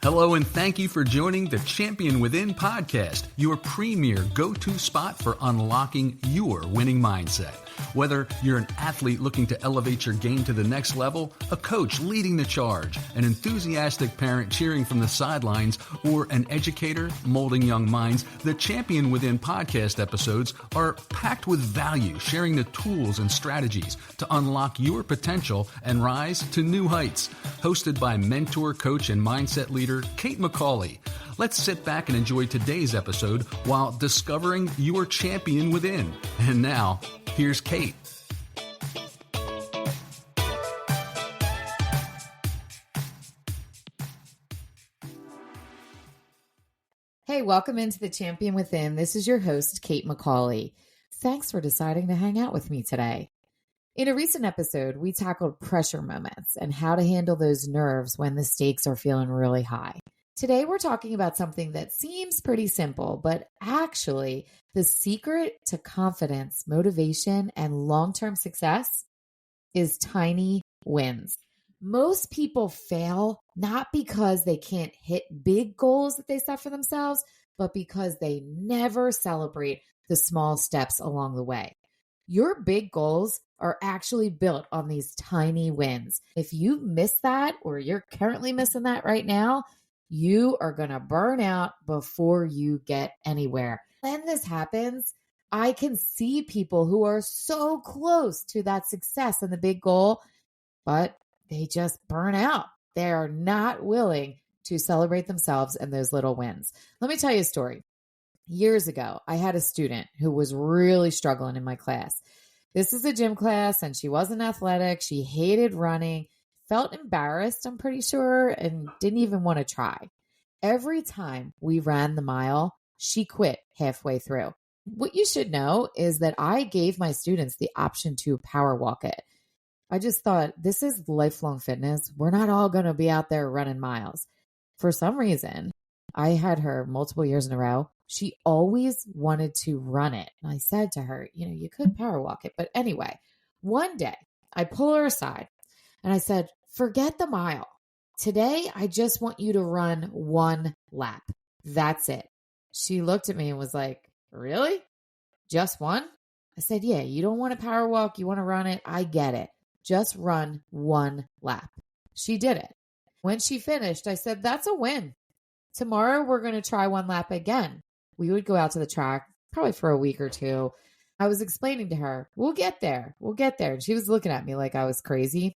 Hello, and thank you for joining the Champion Within podcast, your premier go-to spot for unlocking your winning mindset. Whether you're an athlete looking to elevate your game to the next level, a coach leading the charge, an enthusiastic parent cheering from the sidelines, or an educator molding young minds, the Champion Within podcast episodes are packed with value, sharing the tools and strategies to unlock your potential and rise to new heights. Hosted by mentor, coach, and mindset leader Kate McCauley. Let's sit back and enjoy today's episode while discovering your champion within. And now, here's Kate. Hey, welcome into the Champion Within. This is your host, Kate McCauley. Thanks for deciding to hang out with me today. In a recent episode, we tackled pressure moments and how to handle those nerves when the stakes are feeling really high. Today, we're talking about something that seems pretty simple, but actually the secret to confidence, motivation, and long-term success is tiny wins. Most people fail not because they can't hit big goals that they set for themselves, but because they never celebrate the small steps along the way. Your big goals are actually built on these tiny wins. If you miss that, or you're currently missing that right now, you are going to burn out before you get anywhere. When this happens, I can see people who are so close to that success and the big goal, but they just burn out. They are not willing to celebrate themselves and those little wins. Let me tell you a story. Years ago, I had a student who was really struggling in my class. This is a gym class, and she wasn't athletic. She hated running, felt embarrassed, I'm pretty sure, and didn't even want to try. Every time we ran the mile, she quit halfway through. What you should know is that I gave my students the option to power walk it. I just thought, this is lifelong fitness. We're not all going to be out there running miles. For some reason, I had her multiple years in a row. She always wanted to run it. And I said to her, you could power walk it. But anyway, one day I pull her aside and I said, forget the mile. Today, I just want you to run one lap. That's it. She looked at me and was like, really? Just one? I said, yeah, you don't want to power walk. You want to run it. I get it. Just run one lap. She did it. When she finished, I said, that's a win. Tomorrow, we're going to try one lap again. We would go out to the track probably for a week or two. I was explaining to her, we'll get there. We'll get there. And she was looking at me like I was crazy.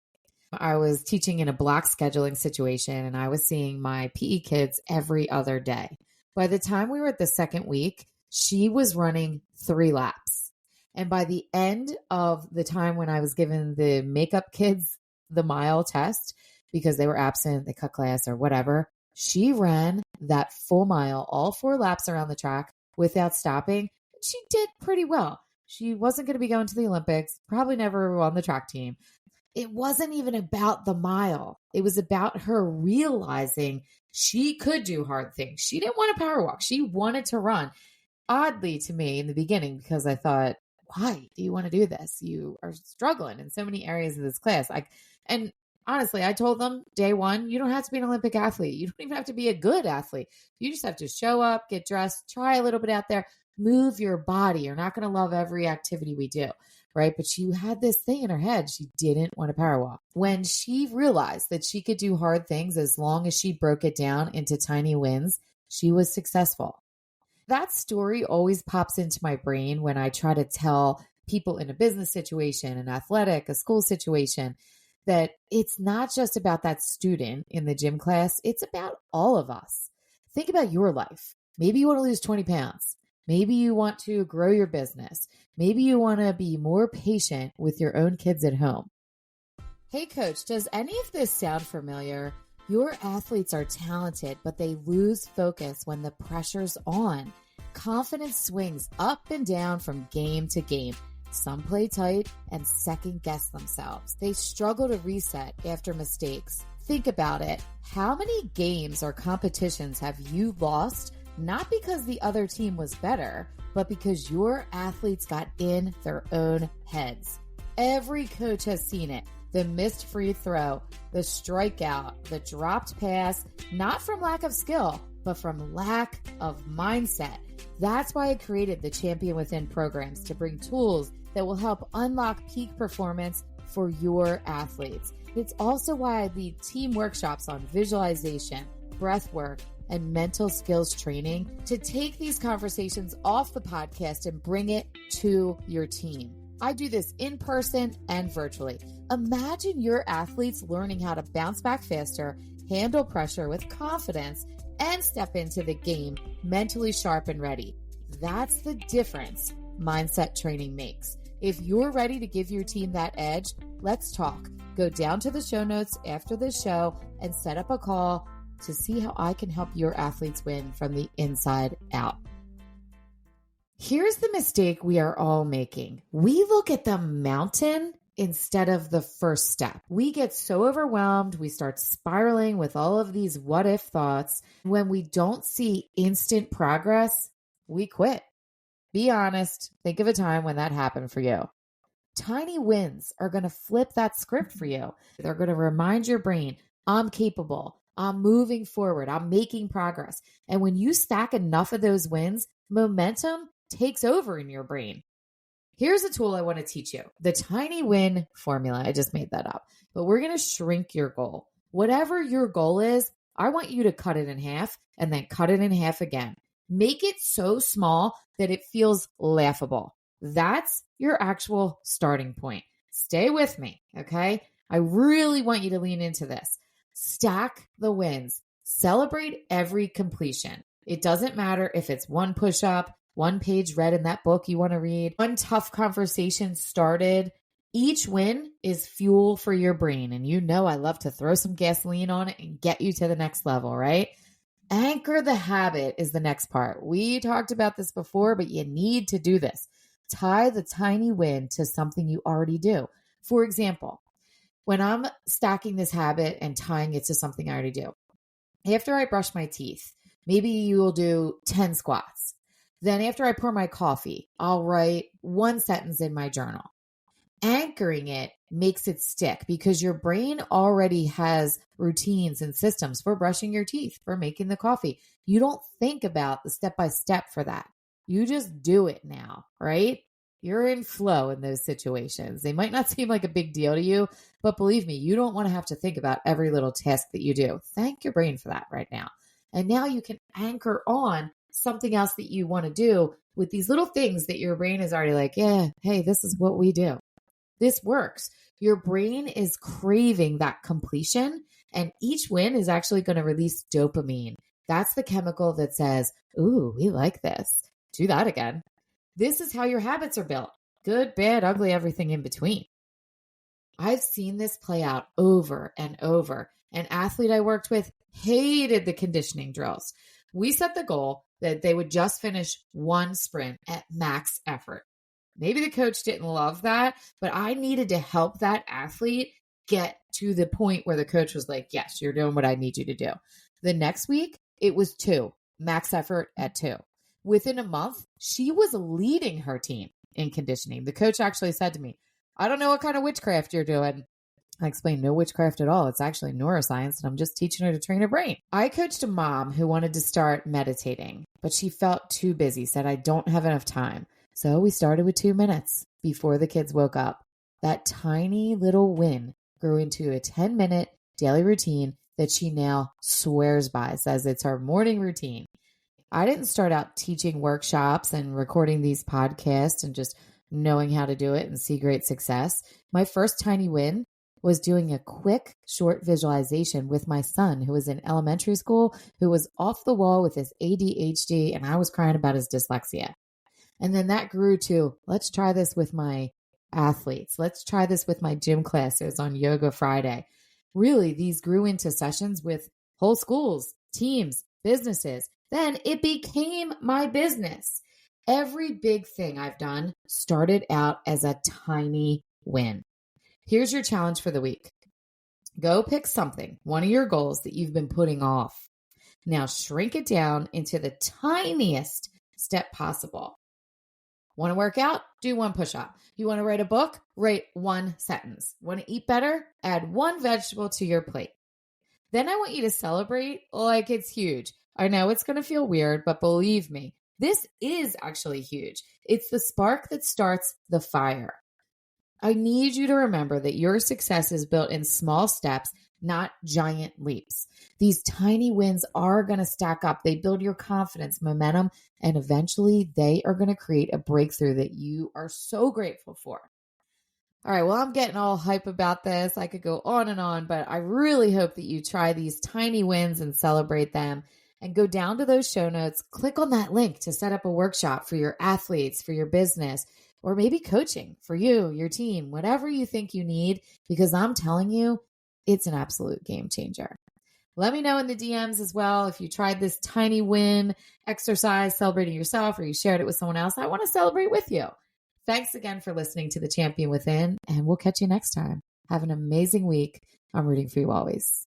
I was teaching in a block scheduling situation, and I was seeing my PE kids every other day. By the time we were at the second week, she was running 3 laps. And by the end of the time when I was giving the makeup kids the mile test, because they were absent, they cut class or whatever, she ran that full mile, all 4 laps around the track without stopping. She did pretty well. She wasn't going to be going to the Olympics, probably never on the track team. It wasn't even about the mile. It was about her realizing she could do hard things. She didn't want to power walk. She wanted to run. Oddly to me in the beginning, because I thought, why do you want to do this? You are struggling in so many areas of this class. And honestly, I told them day one, you don't have to be an Olympic athlete. You don't even have to be a good athlete. You just have to show up, get dressed, try a little bit out there, move your body. You're not going to love every activity we do, right? But she had this thing in her head. She didn't want to power walk. When she realized that she could do hard things as long as she broke it down into tiny wins, she was successful. That story always pops into my brain when I try to tell people in a business situation, an athletic, a school situation, that it's not just about that student in the gym class. It's about all of us. Think about your life. Maybe you want to lose 20 pounds. Maybe you want to grow your business. Maybe you want to be more patient with your own kids at home. Hey, coach, does any of this sound familiar? Your athletes are talented, but they lose focus when the pressure's on. Confidence swings up and down from game to game. Some play tight and second guess themselves. They struggle to reset after mistakes. Think about it. How many games or competitions have you lost, not because the other team was better, but because your athletes got in their own heads? Every coach has seen it. the missed free throw, the strikeout, the dropped pass, not from lack of skill, but from lack of mindset. That's why I created the Champion Within programs, to bring tools that will help unlock peak performance for your athletes. It's also why I lead team workshops on visualization, breath work, and mental skills training to take these conversations off the podcast and bring it to your team. I do this in person and virtually. Imagine your athletes learning how to bounce back faster, handle pressure with confidence, and step into the game mentally sharp and ready. That's the difference mindset training makes. If you're ready to give your team that edge, let's talk. Go down to the show notes after this show and set up a call to see how I can help your athletes win from the inside out. Here's the mistake we are all making. We look at the mountain instead of the first step. We get so overwhelmed, we start spiraling with all of these what if thoughts. When we don't see instant progress, we quit. Be honest. Think of a time when that happened for you. Tiny wins are going to flip that script for you. They're going to remind your brain, I'm capable. I'm moving forward. I'm making progress. And when you stack enough of those wins, momentum takes over in your brain. Here's a tool I want to teach you. The tiny win formula. I just made that up. But we're going to shrink your goal. Whatever your goal is, I want you to cut it in half and then cut it in half again. Make it so small that it feels laughable. That's your actual starting point. Stay with me, okay? I really want you to lean into this. Stack the wins. Celebrate every completion. It doesn't matter if it's one push-up, one page read in that book you want to read, one tough conversation started. Each win is fuel for your brain. And you know I love to throw some gasoline on it and get you to the next level, right? Anchor the habit is the next part. We talked about this before, but you need to do this. Tie the tiny win to something you already do. For example, when I'm stacking this habit and tying it to something I already do, after I brush my teeth, maybe you will do 10 squats. Then after I pour my coffee, I'll write one sentence in my journal. Anchoring it makes it stick because your brain already has routines and systems for brushing your teeth, for making the coffee. You don't think about the step-by-step for that. You just do it now, right? You're in flow in those situations. They might not seem like a big deal to you, but believe me, you don't want to have to think about every little task that you do. Thank your brain for that right now. And now you can anchor on something else that you want to do with these little things that your brain is already like, yeah, hey, this is what we do. This works. Your brain is craving that completion, and each win is actually going to release dopamine. That's the chemical that says, ooh, we like this. Do that again. This is how your habits are built. Good, bad, ugly, everything in between. I've seen this play out over and over. An athlete I worked with hated the conditioning drills. We set the goal that they would just finish one sprint at max effort. Maybe the coach didn't love that, but I needed to help that athlete get to the point where the coach was like, yes, you're doing what I need you to do. The next week, it was 2, max effort at 2. Within a month, she was leading her team in conditioning. The coach actually said to me, I don't know what kind of witchcraft you're doing. I explained, no witchcraft at all. It's actually neuroscience, and I'm just teaching her to train her brain. I coached a mom who wanted to start meditating, but she felt too busy, said, I don't have enough time. So we started with 2 minutes before the kids woke up. That tiny little win grew into a 10-minute daily routine that she now swears by, says it's her morning routine. I didn't start out teaching workshops and recording these podcasts and just knowing how to do it and see great success. My first tiny win was doing a quick, short visualization with my son who was in elementary school, who was off the wall with his ADHD, and I was crying about his dyslexia. And then that grew to, let's try this with my athletes. Let's try this with my gym classes on Yoga Friday. Really, these grew into sessions with whole schools, teams, businesses. Then it became my business. Every big thing I've done started out as a tiny win. Here's your challenge for the week. Go pick something, one of your goals that you've been putting off. Now shrink it down into the tiniest step possible. Want to work out? Do one push-up. You want to write a book? Write one sentence. Want to eat better? Add one vegetable to your plate. Then I want you to celebrate like it's huge. I know it's going to feel weird, but believe me, this is actually huge. It's the spark that starts the fire. I need you to remember that your success is built in small steps, not giant leaps. These tiny wins are going to stack up. They build your confidence, momentum, and eventually they are going to create a breakthrough that you are so grateful for. All right, well, I'm getting all hype about this. I could go on, but I really hope that you try these tiny wins and celebrate them. And go down to those show notes, click on that link to set up a workshop for your athletes, for your business, or maybe coaching for you, your team, whatever you think you need, because I'm telling you, it's an absolute game changer. Let me know in the DMs as well if you tried this tiny win exercise, celebrating yourself, or you shared it with someone else. I want to celebrate with you. Thanks again for listening to The Champion Within, and we'll catch you next time. Have an amazing week. I'm rooting for you always.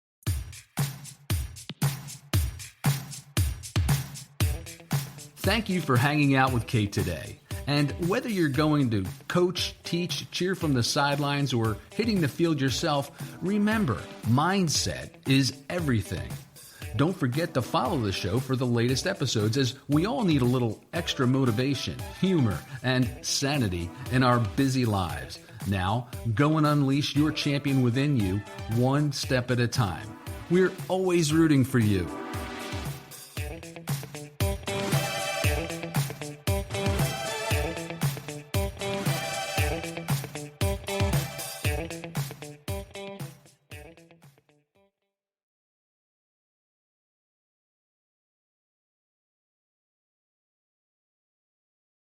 Thank you for hanging out with Kate today. And whether you're going to coach, teach, cheer from the sidelines, or hitting the field yourself, remember, mindset is everything. Don't forget to follow the show for the latest episodes, as we all need a little extra motivation, humor, and sanity in our busy lives. Now, go and unleash your champion within you, one step at a time. We're always rooting for you.